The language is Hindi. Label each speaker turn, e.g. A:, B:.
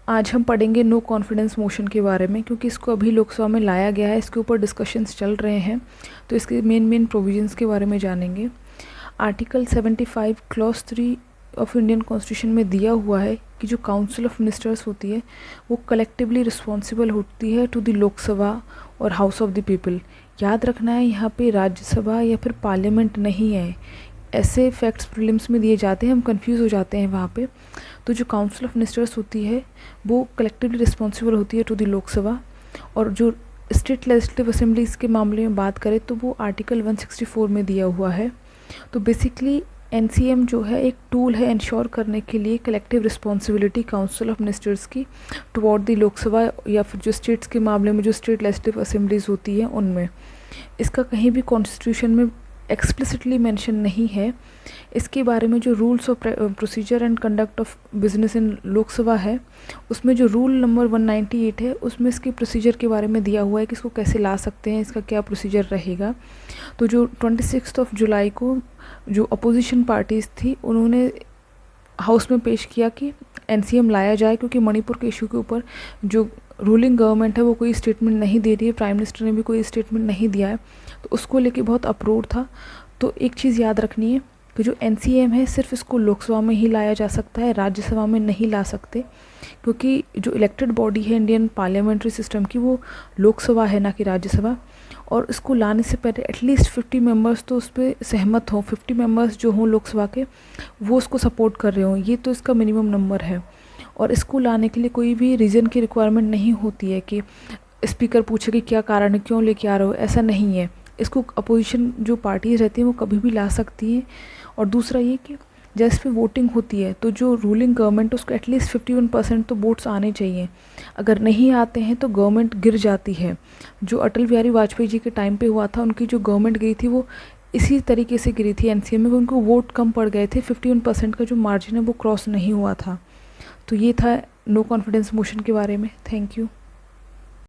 A: आज हम पढ़ेंगे नो कॉन्फिडेंस मोशन के बारे में, क्योंकि इसको अभी लोकसभा में लाया गया है, इसके ऊपर डिस्कशंस चल रहे हैं। तो इसके मेन प्रोविजंस के बारे में जानेंगे। Article 75 clause 3 of Indian constitution में दिया हुआ है कि जो काउंसिल ऑफ मिनिस्टर्स होती है वो कलेक्टिवली रिस्पॉन्सिबल होती है टू द लोकसभा और हाउस ऑफ द पीपल। याद रखना है, यहाँ पे राज्यसभा या फिर पार्लियामेंट नहीं है। ऐसे फैक्ट्स प्रीलिम्स में दिए जाते हैं, हम कंफ्यूज हो जाते हैं वहाँ पे। तो जो काउंसिल ऑफ मिनिस्टर्स होती है वो कलेक्टिवली रिस्पॉन्सिबल होती है टू द लोकसभा। और जो स्टेट लेजिस्लेटिव असेंबलीज के मामले में बात करें तो वो आर्टिकल 164 में दिया हुआ है। तो बेसिकली एनसीएम जो है एक टूल है इंश्योर करने के लिए collective responsibility council of ministers की टुवर्ड द लोकसभा या फिर जो स्टेट्स के मामले में जो स्टेट लेजिस्लेटिव असेंबलीज होती हैं उनमें। इसका कहीं भी कॉन्स्टिट्यूशन में एक्सप्लिसिटली मेंशन नहीं है। इसके बारे में जो rules of procedure and conduct of business in Lok Sabha है उसमें जो रूल नंबर 198 है उसमें इसके प्रोसीजर के बारे में दिया हुआ है कि इसको कैसे ला सकते हैं, इसका क्या प्रोसीजर रहेगा। तो जो 26 जुलाई को जो अपोजिशन पार्टीज़ थी उन्होंने हाउस में पेश किया कि एनसीएम लाया जाए, क्योंकि मणिपुर के इशू के ऊपर जो रूलिंग गवर्नमेंट है वो कोई स्टेटमेंट नहीं दे रही है, प्राइम मिनिस्टर ने भी कोई स्टेटमेंट नहीं दिया है, तो उसको लेके बहुत अप्रोच था। तो एक चीज़ याद रखनी है कि जो एनसीएम है सिर्फ इसको लोकसभा में ही लाया जा सकता है, राज्यसभा में नहीं ला सकते, क्योंकि जो इलेक्टेड बॉडी है इंडियन पार्लियामेंट्री सिस्टम की वो लोकसभा है ना कि राज्यसभा। और इसको लाने से पहले एटलीस्ट 50 मेंबर्स तो उस पर सहमत हों, 50 मेंबर्स जो हों लोकसभा के वो उसको सपोर्ट कर रहे हों, ये तो इसका मिनिमम नंबर है। और इसको लाने के लिए कोई भी रीज़न की रिक्वायरमेंट नहीं होती है कि स्पीकर पूछे कि क्या कारण है, क्यों लेके आ रहे हो, ऐसा नहीं है। इसको अपोजिशन जो पार्टीज रहती हैं वो कभी भी ला सकती हैं। और दूसरा ये कि जैसे पे वोटिंग होती है तो जो रूलिंग गवर्नमेंट उसको एटलीस्ट 51% तो वोट्स आने चाहिए। अगर नहीं आते हैं तो गवर्नमेंट गिर जाती है। जो अटल बिहारी वाजपेयी जी के टाइम पे हुआ था, उनकी जो गवर्नमेंट गई थी वो इसी तरीके से गिरी थी एनसीएम में, उनको वोट कम पड़ गए थे, 51% का जो मार्जिन है वो क्रॉस नहीं हुआ था। तो ये था नो कॉन्फिडेंस मोशन के बारे में। Thank you.